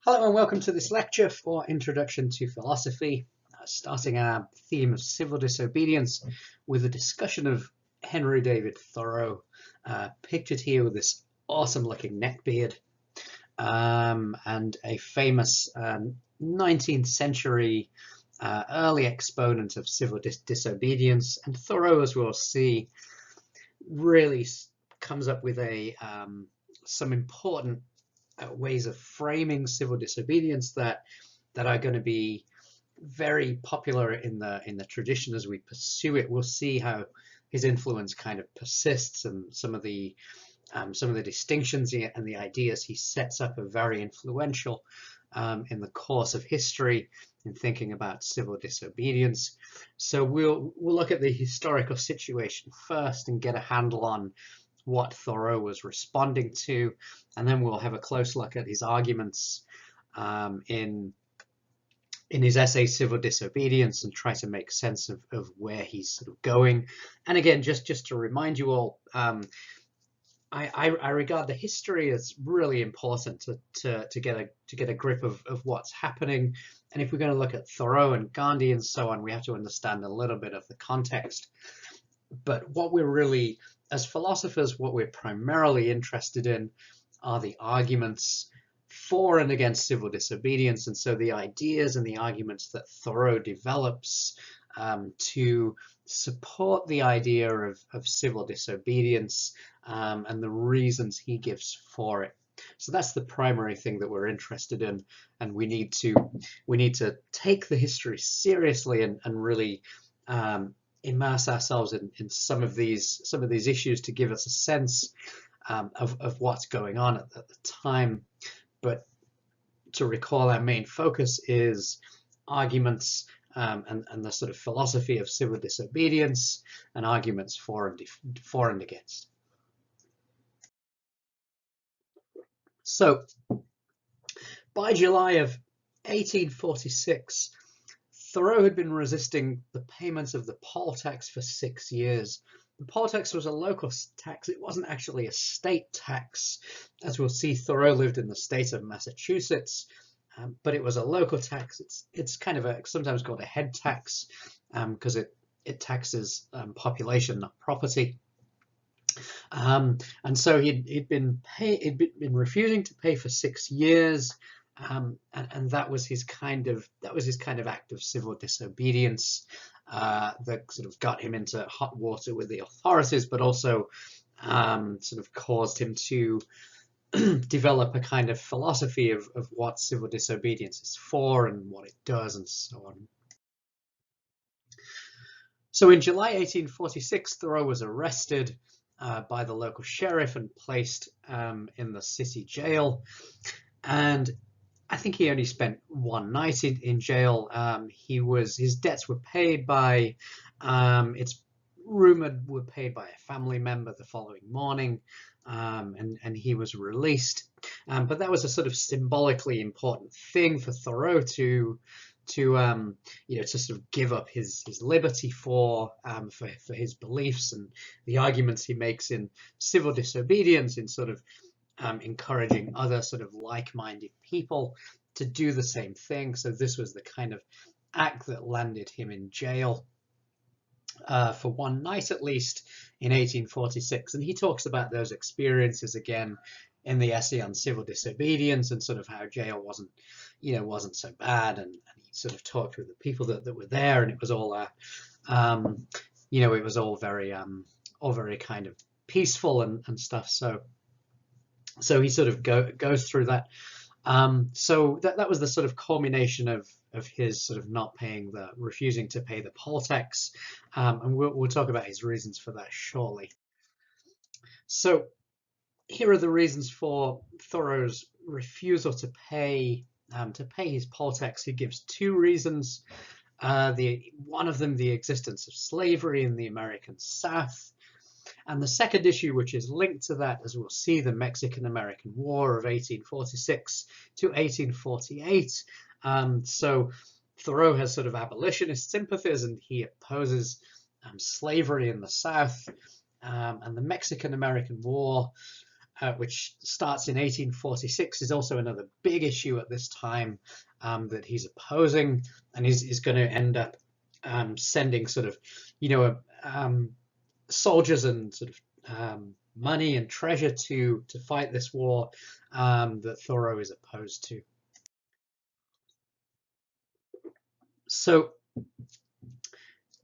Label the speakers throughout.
Speaker 1: Hello and welcome to this lecture for Introduction to Philosophy, starting our theme of civil disobedience with a discussion of Henry David Thoreau, pictured here with this awesome looking neckbeard and a famous 19th century early exponent of civil disobedience. And Thoreau, as we'll see, really comes up with some important ways of framing civil disobedience that are going to be very popular in the tradition as we pursue it. We'll see how his influence kind of persists, and some of the distinctions and the ideas he sets up are very influential in the course of history in thinking about civil disobedience. So we'll look at the historical situation first and get a handle on what Thoreau was responding to, and then we'll have a close look at his arguments in his essay Civil Disobedience and try to make sense of where he's sort of going. And again, just to remind you all, I regard the history as really important to get a grip of what's happening. And if we're going to look at Thoreau and Gandhi and so on, we have to understand a little bit of the context. But what we're really, as philosophers, what we're primarily interested in are the arguments for and against civil disobedience. And so the ideas and the arguments that Thoreau develops to support the idea of civil disobedience and the reasons he gives for it. So that's the primary thing that we're interested in, and we need to take the history seriously and really immerse ourselves in some of these issues to give us a sense of what's going on at the time. But to recall, our main focus is arguments and the sort of philosophy of civil disobedience and arguments for and against. So by July of 1846, Thoreau had been resisting the payment of the poll tax for 6 years. The poll tax was a local tax. It wasn't actually a state tax. As we'll see, Thoreau lived in the state of Massachusetts, but it was a local tax. It's kind of sometimes called a head tax because it taxes population, not property. And so he'd been refusing to pay for 6 years. And that was his kind of act of civil disobedience that sort of got him into hot water with the authorities, but also sort of caused him to develop a kind of philosophy of what civil disobedience is for and what it does and so on. So in July 1846, Thoreau was arrested by the local sheriff and placed in the city jail. And I think he only spent one night in jail. His debts were paid by, it's rumored were paid by a family member the following morning, and he was released. But that was a sort of symbolically important thing for Thoreau to sort of give up his liberty for his beliefs and the arguments he makes in civil disobedience, in sort of encouraging other sort of like-minded people to do the same thing. So this was the kind of act that landed him in jail for one night at least in 1846. And he talks about those experiences again in the essay on civil disobedience and sort of how jail wasn't so bad. And he sort of talked with the people that were there, and it was all it was all very kind of peaceful and stuff. So he sort of goes through that. So that was the sort of culmination of his sort of refusing to pay the poll tax. And we'll talk about his reasons for that shortly. So here are the reasons for Thoreau's refusal to pay his poll tax. He gives two reasons. One of them, the existence of slavery in the American South. And the second issue, which is linked to that, as we'll see, the Mexican-American War of 1846 to 1848. So Thoreau has sort of abolitionist sympathies, and he opposes slavery in the South. And the Mexican-American War which starts in 1846, is also another big issue at this time that he's opposing, and is going to end up sending sort of, soldiers and sort of money and treasure to fight this war that Thoreau is opposed to. So,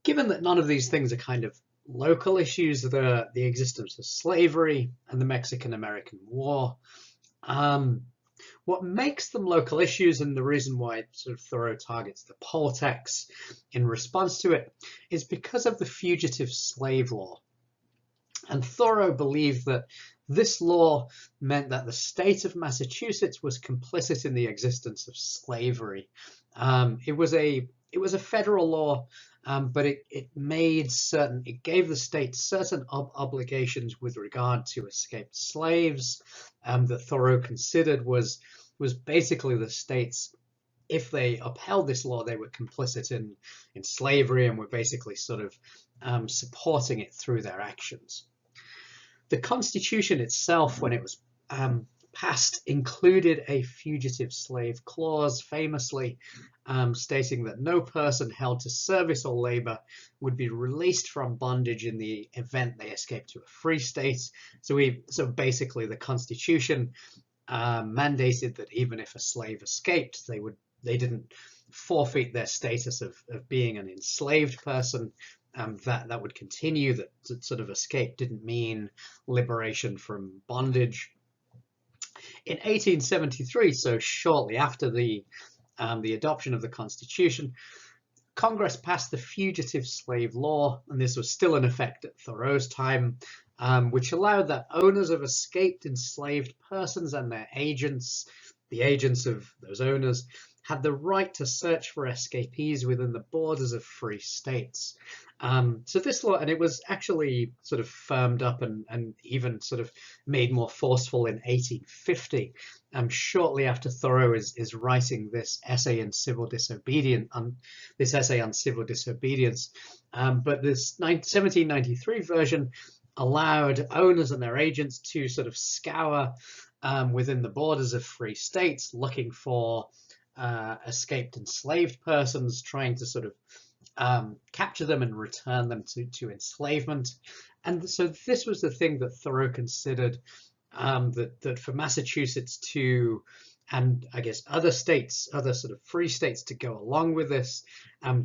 Speaker 1: given that none of these things are kind of local issues, the existence of slavery and the Mexican-American War, what makes them local issues, and the reason why sort of Thoreau targets the poll tax in response to it, is because of the fugitive slave law. And Thoreau believed that this law meant that the state of Massachusetts was complicit in the existence of slavery. It was a federal law, but it gave the state certain obligations with regard to escaped slaves that Thoreau considered was basically the state's, if they upheld this law, they were complicit in slavery and were basically sort of supporting it through their actions. The Constitution itself, when it was passed, included a fugitive slave clause, famously stating that no person held to service or labor would be released from bondage in the event they escaped to a free state. So basically, the Constitution mandated that even if a slave escaped, they didn't forfeit their status of being an enslaved person. That would continue, that sort of escape didn't mean liberation from bondage. In 1873, so shortly after the adoption of the Constitution, Congress passed the Fugitive Slave Law, and this was still in effect at Thoreau's time, which allowed that owners of escaped enslaved persons and their agents, the agents of those owners, had the right to search for escapees within the borders of free states. So this law, and it was actually sort of firmed up and even sort of made more forceful in 1850, shortly after Thoreau is writing this essay on civil disobedience. But this 1793 version allowed owners and their agents to sort of scour within the borders of free states, looking for escaped enslaved persons, trying to sort of capture them and return them to enslavement. And so this was the thing that Thoreau considered, that for Massachusetts to, and I guess other states, other sort of free states, to go along with this,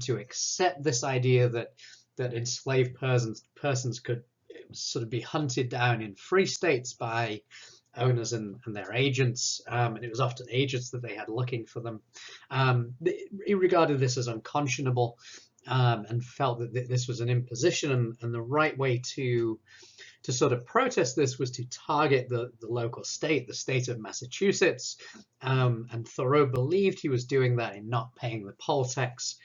Speaker 1: to accept this idea that enslaved persons could sort of be hunted down in free states by owners and their agents, and it was often agents that they had looking for them. He regarded this as unconscionable, and felt that this was an imposition, and the right way to sort of protest this was to target the local state, the state of Massachusetts, and Thoreau believed he was doing that in not paying the poll tax.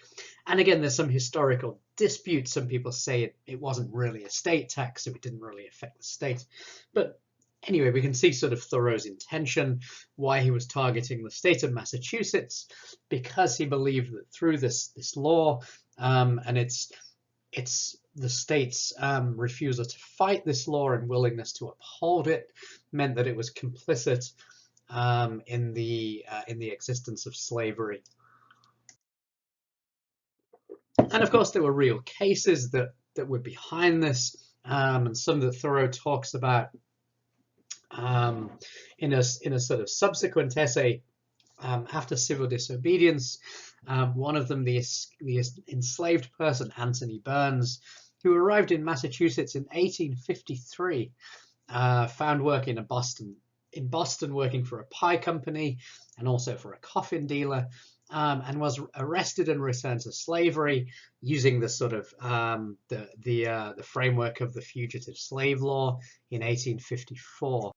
Speaker 1: And again, there's some historical dispute. Some people say it wasn't really a state tax, so it didn't really affect the state. But anyway, we can see sort of Thoreau's intention, why he was targeting the state of Massachusetts, because he believed that through this law, and it's the state's refusal to fight this law and willingness to uphold it, meant that it was complicit in the existence of slavery. And of course, there were real cases that were behind this, and some that Thoreau talks about in a sort of subsequent essay after civil disobedience. One of them, the enslaved person Anthony Burns, who arrived in Massachusetts in 1853, found work in Boston, working for a pie company and also for a coffin dealer, and was arrested and returned to slavery using the sort of the framework of the Fugitive Slave Law in 1854.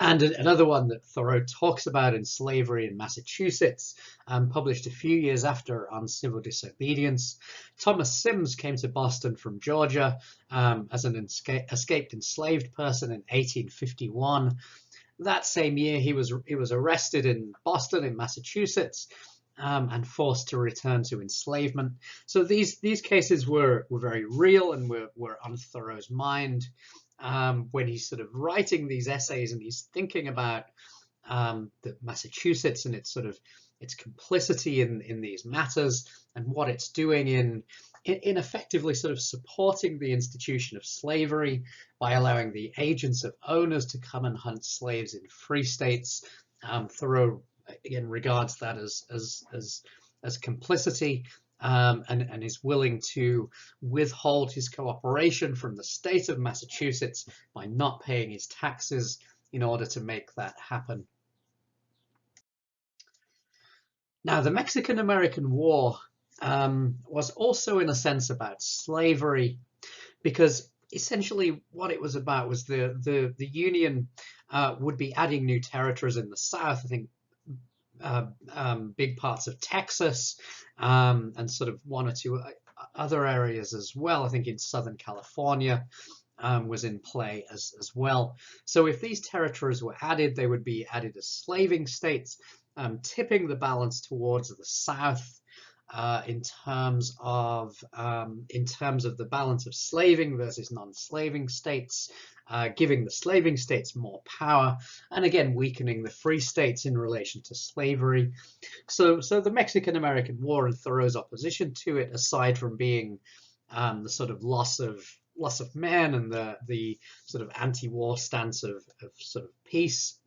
Speaker 1: And another one that Thoreau talks about in Slavery in Massachusetts, published a few years after on civil disobedience. Thomas Sims came to Boston from Georgia as an escaped enslaved person in 1851. That same year, he was arrested in Boston, in Massachusetts, and forced to return to enslavement. So these cases were very real and were on Thoreau's mind. when he's sort of writing these essays and he's thinking about the Massachusetts and its sort of its complicity in these matters and what it's doing in effectively sort of supporting the institution of slavery by allowing the agents of owners to come and hunt slaves in free states. Thoreau again regards that as complicity, and is willing to withhold his cooperation from the state of Massachusetts by not paying his taxes in order to make that happen. Now, the Mexican-American War was also, in a sense, about slavery, because essentially what it was about was the Union would be adding new territories in the South. I think big parts of Texas, and sort of one or two other areas as well. I think in Southern California was in play as well. So if these territories were added, they would be added as slaving states, tipping the balance towards the South in terms of the balance of slaving versus non-slaving states, giving the slaving states more power, and again weakening the free states in relation to slavery. So the Mexican-American War and Thoreau's opposition to it, aside from being the sort of loss of men and the sort of anti-war stance of sort of peace,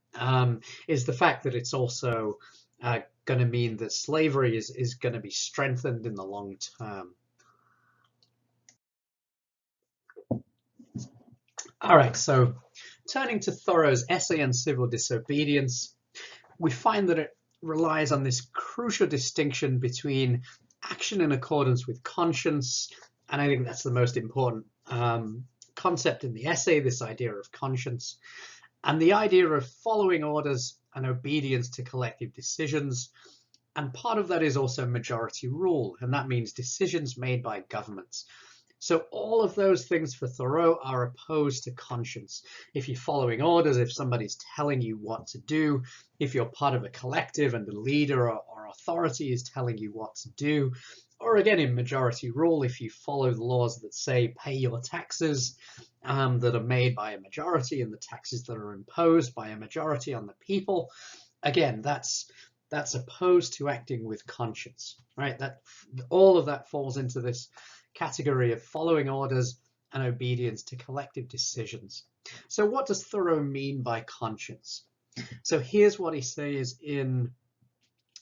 Speaker 1: is the fact that it's also going to mean that slavery is going to be strengthened in the long term. All right, so turning to Thoreau's essay on civil disobedience, we find that it relies on this crucial distinction between action in accordance with conscience, and I think that's the most important concept in the essay, this idea of conscience, and the idea of following orders and obedience to collective decisions. And part of that is also majority rule, and that means decisions made by governments. So all of those things for Thoreau are opposed to conscience. If you're following orders, if somebody's telling you what to do, if you're part of a collective and a leader or authority is telling you what to do, or again in majority rule, if you follow the laws that say pay your taxes that are made by a majority and the taxes that are imposed by a majority on the people, again, that's opposed to acting with conscience, right? That all of that falls into this category of following orders and obedience to collective decisions. So what does Thoreau mean by conscience? So here's what he says in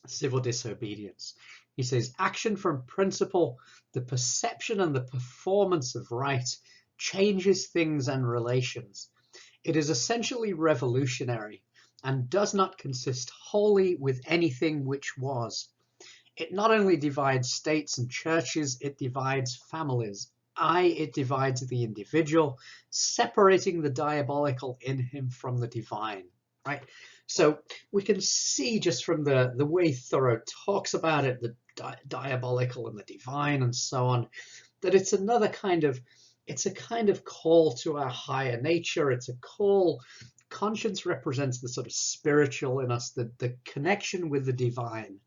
Speaker 1: Civil Disobedience. He says, action from principle, the perception and the performance of right changes things and relations. It is essentially revolutionary and does not consist wholly with anything which was. It not only divides states and churches, it divides families. It divides the individual, separating the diabolical in him from the divine, right? So we can see just from the way Thoreau talks about it, the diabolical and the divine and so on, that it's another kind of, it's a kind of call to our higher nature. It's a call. Conscience represents the sort of spiritual in us, the connection with the divine.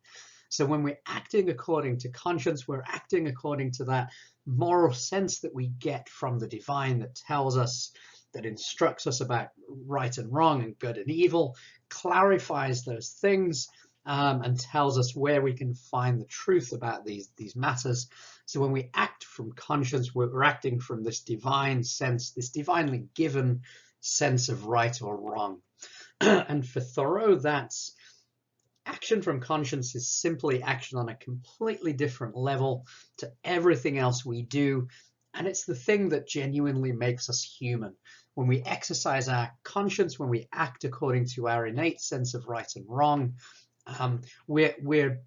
Speaker 1: So when we're acting according to conscience, we're acting according to that moral sense that we get from the divine that tells us, that instructs us about right and wrong and good and evil, clarifies those things, and tells us where we can find the truth about these matters. So when we act from conscience, we're acting from this divine sense, this divinely given sense of right or wrong. And for Thoreau, that's action from conscience is simply action on a completely different level to everything else we do. And it's the thing that genuinely makes us human. When we exercise our conscience, when we act according to our innate sense of right and wrong, we're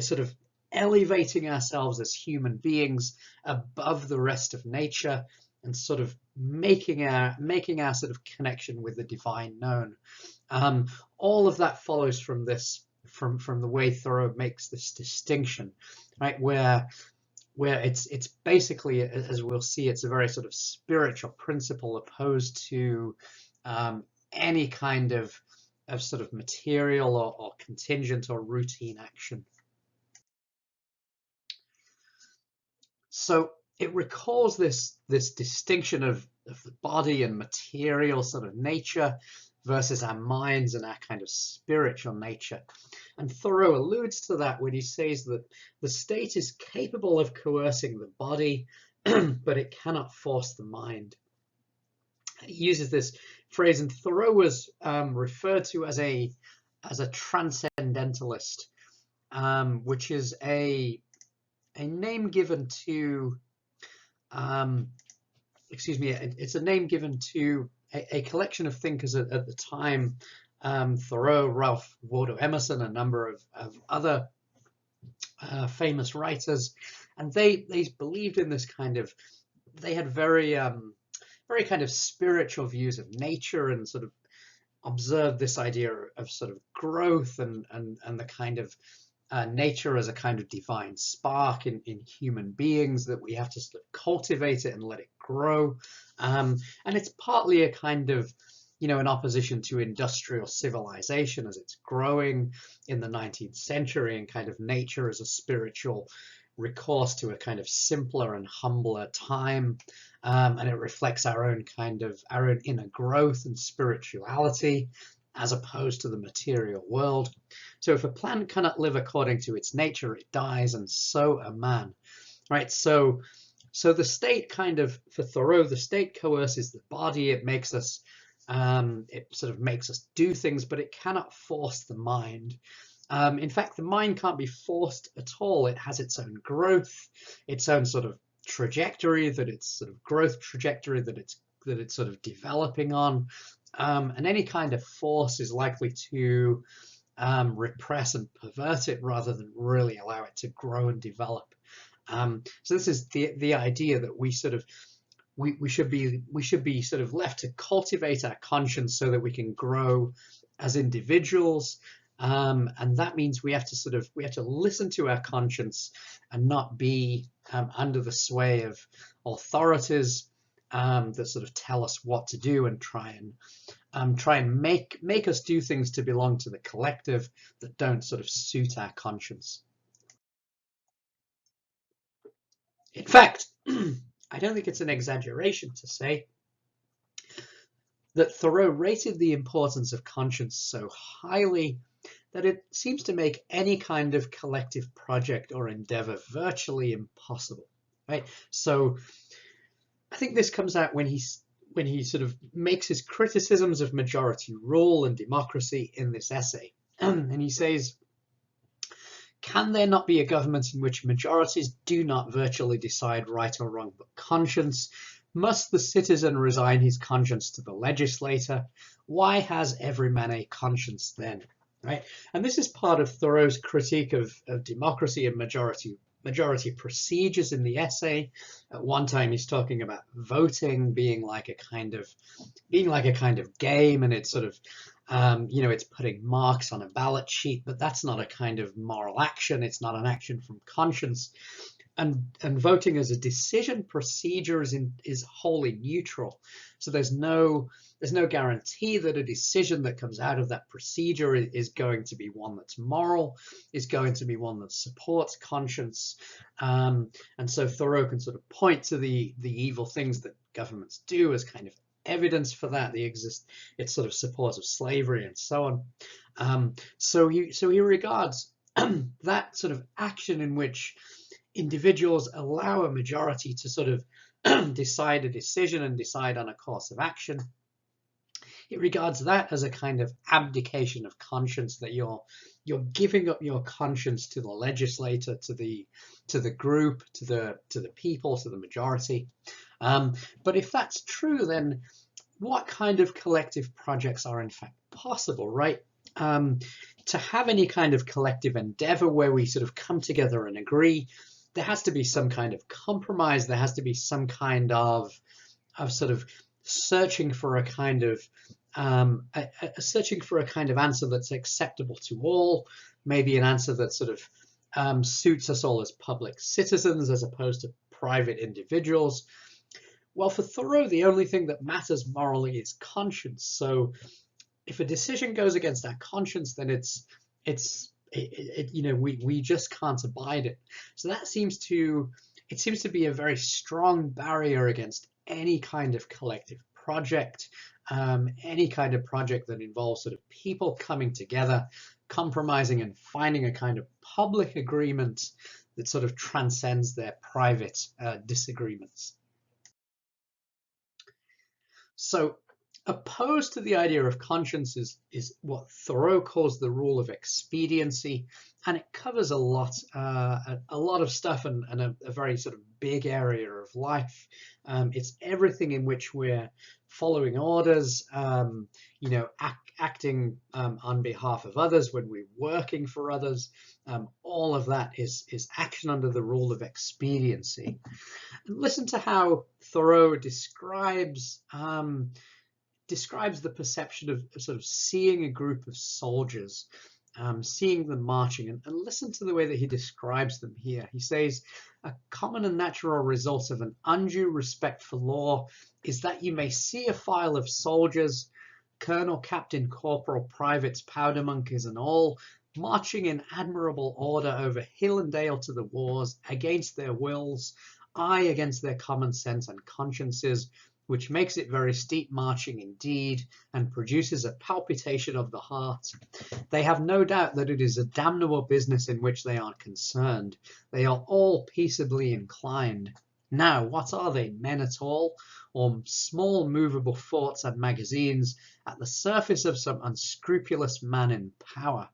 Speaker 1: sort of elevating ourselves as human beings above the rest of nature and sort of making our sort of connection with the divine known. All of that follows from this, from the way Thoreau makes this distinction, right? Where it's basically, as we'll see, it's a very sort of spiritual principle opposed to any kind of sort of material or contingent or routine action. So it recalls this distinction of the body and material sort of nature versus our minds and our kind of spiritual nature. And Thoreau alludes to that when he says that the state is capable of coercing the body, but it cannot force the mind. He uses this phrase, and Thoreau was referred to as a transcendentalist, which is a name given to it's a name given to a collection of thinkers at the time. Thoreau, Ralph Waldo Emerson, a number of other famous writers, and they believed in this kind of, they had very kind of spiritual views of nature, and sort of observed this idea of sort of growth and the kind of nature as a kind of divine spark in human beings, that we have to sort of cultivate it and let it grow. And it's partly a kind of, in opposition to industrial civilization as it's growing in the 19th century, and kind of nature as a spiritual recourse to a kind of simpler and humbler time. And it reflects our own inner growth and spirituality, as opposed to the material world. So if a plant cannot live according to its nature, it dies, and so a man, right? So the state kind of, for Thoreau, the state coerces the body. It makes us, it sort of makes us do things, but it cannot force the mind. In fact, the mind can't be forced at all. It has its own growth, its own sort of trajectory, that it's sort of growth trajectory that it's sort of developing on. And any kind of force is likely to repress and pervert it, rather than really allow it to grow and develop. So this is the idea that we should be sort of left to cultivate our conscience so that we can grow as individuals. And that means we have to listen to our conscience and not be under the sway of authorities that sort of tell us what to do, and try and make us do things to belong to the collective that don't sort of suit our conscience. In fact, I don't think it's an exaggeration to say that Thoreau rated the importance of conscience so highly that it seems to make any kind of collective project or endeavor virtually impossible, right? So I think this comes out when he sort of makes his criticisms of majority rule and democracy in this essay. And he says, can there not be a government in which majorities do not virtually decide right or wrong but conscience? Must the citizen resign his conscience to the legislator? Why has every man a conscience then? Right? And this is part of Thoreau's critique of democracy and majority procedures in the essay. At one time, he's talking about voting being like a kind of game, and it's sort of it's putting marks on a ballot sheet, but that's not a kind of moral action. It's not an action from conscience. And voting as a decision procedure is wholly neutral. So there's no guarantee that a decision that comes out of that procedure is going to be one that's moral, is going to be one that supports conscience. And so Thoreau can sort of point to the evil things that governments do as kind of evidence for that. It's sort of support of slavery and so on. So he regards that sort of action in which individuals allow a majority to sort of decide a decision and decide on a course of action. It regards that as a kind of abdication of conscience, that you're giving up your conscience to the legislator, to the group, to the people, to the majority. But if that's true, then what kind of collective projects are in fact possible, right? To have any kind of collective endeavor where we sort of come together and agree, there has to be some kind of compromise. There has to be some kind of sort of searching for a kind of answer that's acceptable to all, maybe an answer that sort of suits us all as public citizens as opposed to private individuals. Well, for Thoreau, the only thing that matters morally is conscience. So if a decision goes against our conscience, then we just can't abide it. So that seems to it seems to be a very strong barrier against any kind of collective project, any kind of project that involves sort of people coming together, compromising and finding a kind of public agreement that sort of transcends their private disagreements. So opposed to the idea of conscience is what Thoreau calls the rule of expediency, and it covers a lot of stuff and a very sort of big area of life. It's everything in which we're following orders, acting on behalf of others when we're working for others. All of that is action under the rule of expediency. And listen to how Thoreau describes the perception of sort of seeing a group of soldiers, seeing them marching, and listen to the way that he describes them here. He says, a common and natural result of an undue respect for law is that you may see a file of soldiers, colonel, captain, corporal, privates, powder monkeys, and all, marching in admirable order over hill and dale to the wars, against their wills, aye, against their common sense and consciences, which makes it very steep marching indeed, and produces a palpitation of the heart. They have no doubt that it is a damnable business in which they are concerned. They are all peaceably inclined. Now, what are they, men at all, or small movable forts and magazines at the surface of some unscrupulous man in power?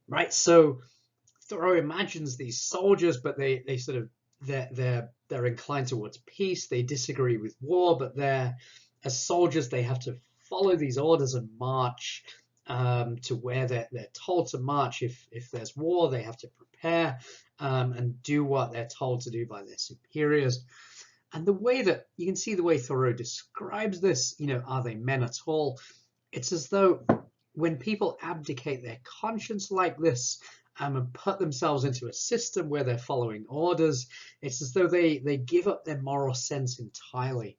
Speaker 1: Right, so Thoreau imagines these soldiers, but they sort of they're inclined towards peace. They disagree with war, but as soldiers they have to follow these orders and march to where they're told to march. If there's war, they have to prepare and do what they're told to do by their superiors. And the way that you can see the way Thoreau describes this, are they men at all? It's as though when people abdicate their conscience like this, and put themselves into a system where they're following orders, it's as though they give up their moral sense entirely.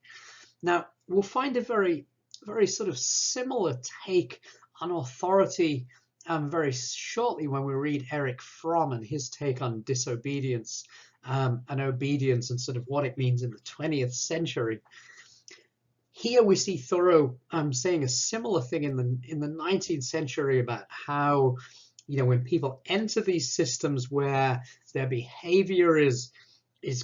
Speaker 1: Now, we'll find a very, very sort of similar take on authority very shortly when we read Erich Fromm and his take on disobedience and obedience and sort of what it means in the 20th century. Here we see Thoreau saying a similar thing in the 19th century about how when people enter these systems where their behavior is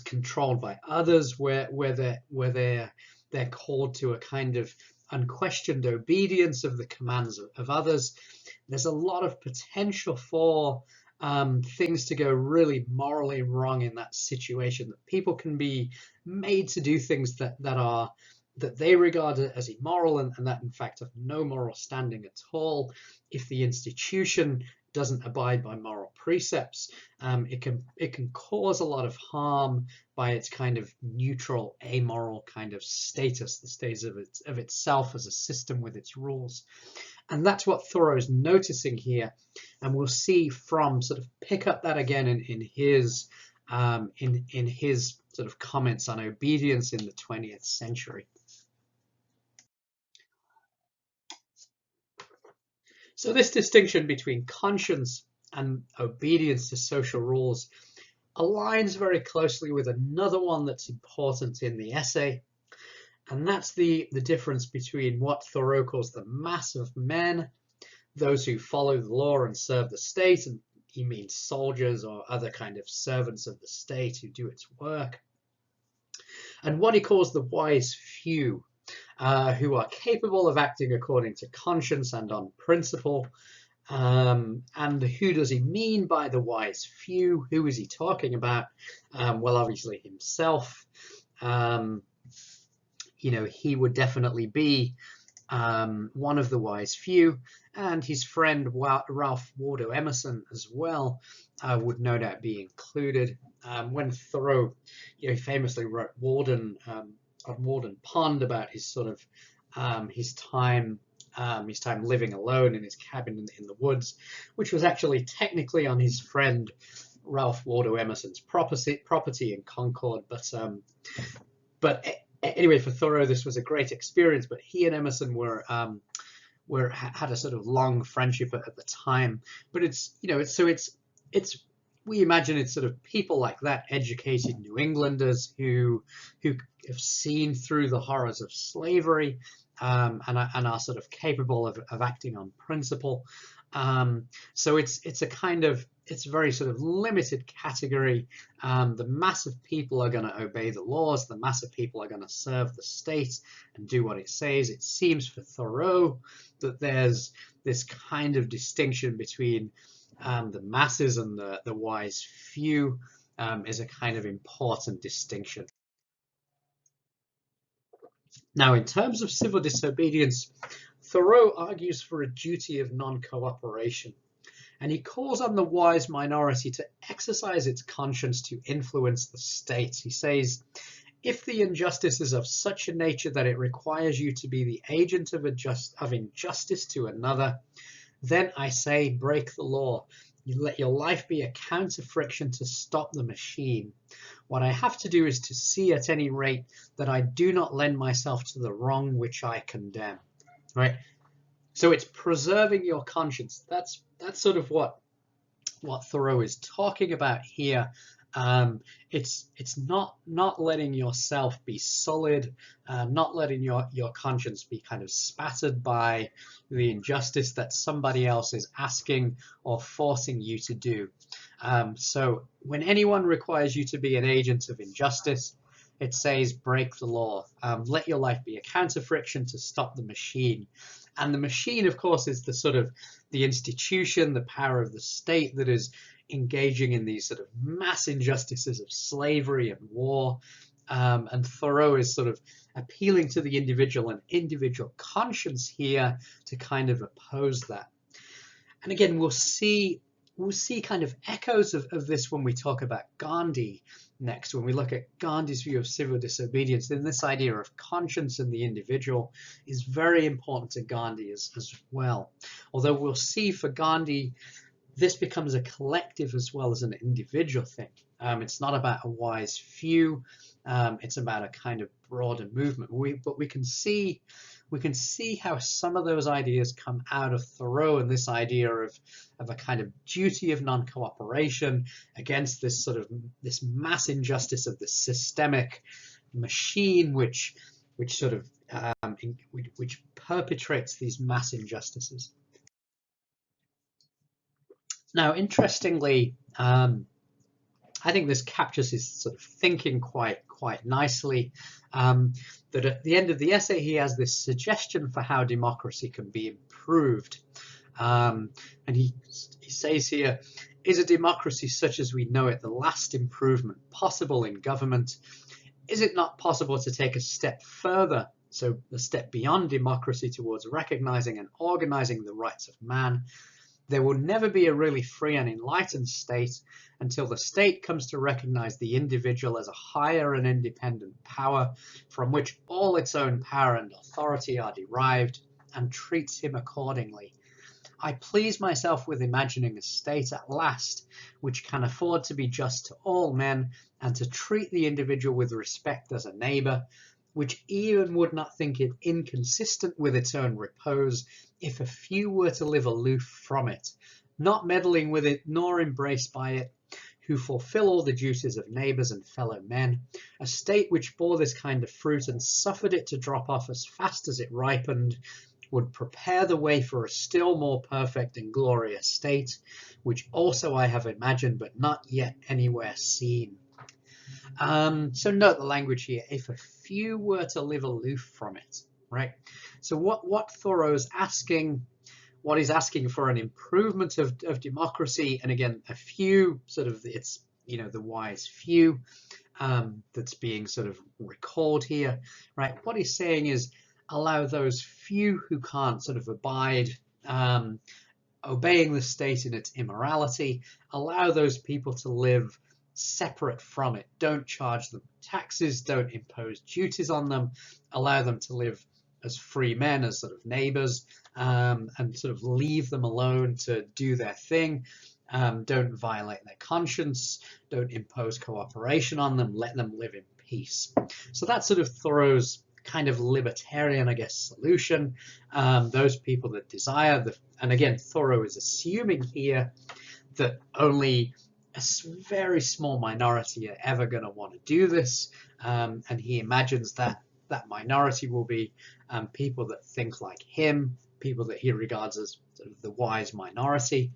Speaker 1: controlled by others, where they're called to a kind of unquestioned obedience of the commands of others, there's a lot of potential for things to go really morally wrong in that situation. That people can be made to do things that they regard as immoral and that in fact have no moral standing at all. If the institution doesn't abide by moral precepts, it can cause a lot of harm by its kind of neutral, amoral kind of status, the status of itself as a system with its rules. And that's what Thoreau's noticing here, and we'll see Fromm sort of pick up that again in his sort of comments on obedience in the 20th century. So this distinction between conscience and obedience to social rules aligns very closely with another one that's important in the essay, and that's the difference between what Thoreau calls the mass of men, those who follow the law and serve the state, and he means soldiers or other kind of servants of the state who do its work, and what he calls the wise few, who are capable of acting according to conscience and on principle. And who does he mean by the wise few? Who is he talking about? Well, obviously himself. He would definitely be one of the wise few, and his friend Ralph Waldo Emerson as well would no doubt be included. When Thoreau, famously wrote Walden on Walden Pond about his sort of his time living alone in his cabin in the woods, which was actually technically on his friend Ralph Waldo Emerson's property in Concord. But anyway, for Thoreau, this was a great experience. But he and Emerson had a sort of long friendship at the time. But it's we imagine it's sort of people like that, educated New Englanders who have seen through the horrors of slavery, and are sort of capable of acting on principle. So it's a kind of, it's a very sort of limited category. The mass of people are going to obey the laws. The mass of people are going to serve the state and do what it says. It seems for Thoreau that there's this kind of distinction between the masses and the wise few, is a kind of important distinction. Now, in terms of civil disobedience, Thoreau argues for a duty of non-cooperation, and he calls on the wise minority to exercise its conscience to influence the state. He says, if the injustice is of such a nature that it requires you to be the agent of injustice to another, then I say, break the law. You let your life be a counter friction to stop the machine. What I have to do is to see at any rate that I do not lend myself to the wrong which I condemn. Right? So it's preserving your conscience. That's sort of what Thoreau is talking about here. It's not letting yourself be sullied, not letting your conscience be kind of spattered by the injustice that somebody else is asking or forcing you to do. So when anyone requires you to be an agent of injustice, it says break the law. Let your life be a counter friction to stop the machine. And the machine, of course, is the sort of the institution, the power of the state that is engaging in these sort of mass injustices of slavery and war. And Thoreau is sort of appealing to the individual and individual conscience here to kind of oppose that. And again, we'll see kind of echoes of this when we talk about Gandhi next, when we look at Gandhi's view of civil disobedience. Then this idea of conscience and the individual is very important to Gandhi as well. Although we'll see for Gandhi, this becomes a collective as well as an individual thing. It's not about a wise few. It's about a kind of broader movement. But we can see how some of those ideas come out of Thoreau, and this idea of a kind of duty of non-cooperation against this sort of this mass injustice of the systemic machine, which sort of which perpetrates these mass injustices. Now, interestingly, I think this captures his sort of thinking quite nicely. That at the end of the essay, he has this suggestion for how democracy can be improved. And he says here, is a democracy such as we know it the last improvement possible in government? Is it not possible to take a step further, so a step beyond democracy towards recognizing and organizing the rights of man? There will never be a really free and enlightened state until the state comes to recognize the individual as a higher and independent power from which all its own power and authority are derived, and treats him accordingly. I please myself with imagining a state at last which can afford to be just to all men and to treat the individual with respect as a neighbor, which even would not think it inconsistent with its own repose if a few were to live aloof from it, not meddling with it nor embraced by it, who fulfill all the duties of neighbours and fellow men, a state which bore this kind of fruit and suffered it to drop off as fast as it ripened, would prepare the way for a still more perfect and glorious state, which also I have imagined but not yet anywhere seen. So note the language here, if a few were to live aloof from it, right? So what Thoreau's asking, what he's asking for an improvement of democracy, and again, a few sort of, it's, you know, the wise few that's being sort of recalled here, right? What he's saying is allow those few who can't sort of abide obeying the state in its immorality, allow those people to live separate from it. Don't charge them taxes, don't impose duties on them, allow them to live as free men, as sort of neighbors, and sort of leave them alone to do their thing. Don't violate their conscience, don't impose cooperation on them, let them live in peace. So that's sort of Thoreau's kind of libertarian, I guess, solution. Those people that desire and again, Thoreau is assuming here that only very small minority are ever going to want to do this, and he imagines that that minority will be people that think like him, people that he regards as sort of the wise minority.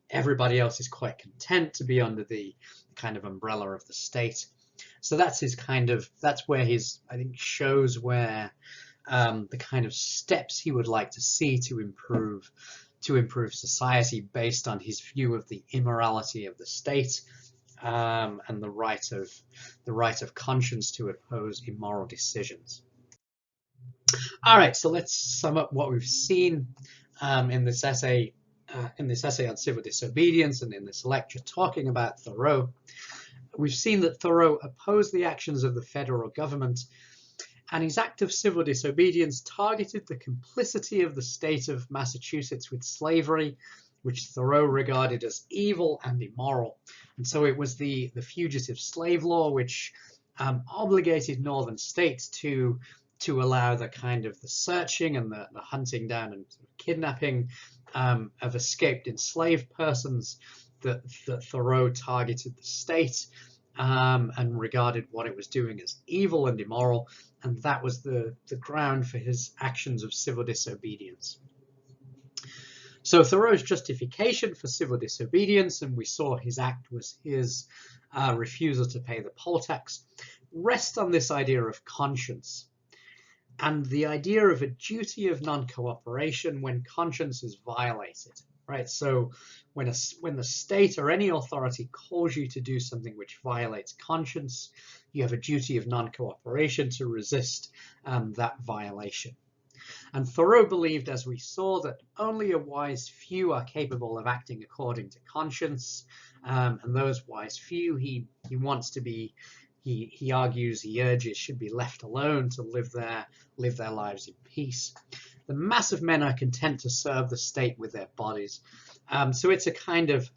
Speaker 1: Everybody else is quite content to be under the kind of umbrella of the state. So that's his that's where his, I think, shows where the kind of steps he would like to see to improve society based on his view of the immorality of the state, and the right of conscience to oppose immoral decisions. All right, so let's sum up what we've seen in this essay on civil disobedience and in this lecture talking about Thoreau. We've seen that Thoreau opposed the actions of the federal government, and his act of civil disobedience targeted the complicity of the state of Massachusetts with slavery, which Thoreau regarded as evil and immoral. And so it was the fugitive slave law which obligated northern states to allow the kind of the searching and the hunting down and kidnapping of escaped enslaved persons, that Thoreau targeted the state and regarded what it was doing as evil and immoral, and that was the ground for his actions of civil disobedience. So Thoreau's justification for civil disobedience, and we saw his act was his refusal to pay the poll tax, rests on this idea of conscience and the idea of a duty of non-cooperation when conscience is violated. Right, so when the state or any authority calls you to do something which violates conscience, you have a duty of non-cooperation to resist that violation. And Thoreau believed, as we saw, that only a wise few are capable of acting according to conscience, and those wise few he wants to be, he argues, he urges, should be left alone to live their lives in peace. The mass of men are content to serve the state with their bodies. So it's a kind of,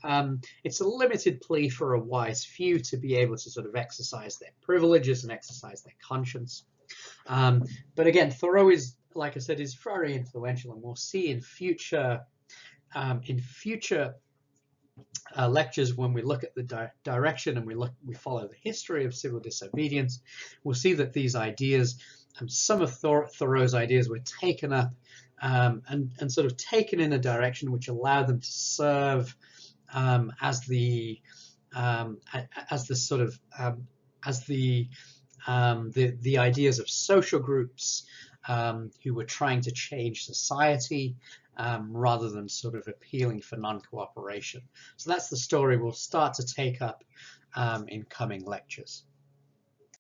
Speaker 1: it's a limited plea for a wise few to be able to sort of exercise their privileges and exercise their conscience. But again, Thoreau is, like I said, is very influential, and we'll see in future lectures, when we look at the direction and we follow the history of civil disobedience, we'll see that these ideas, some of Thoreau's ideas, were taken up and sort of taken in a direction which allowed them to serve as the ideas of social groups who were trying to change society, rather than sort of appealing for non-cooperation. So that's the story we'll start to take up in coming lectures.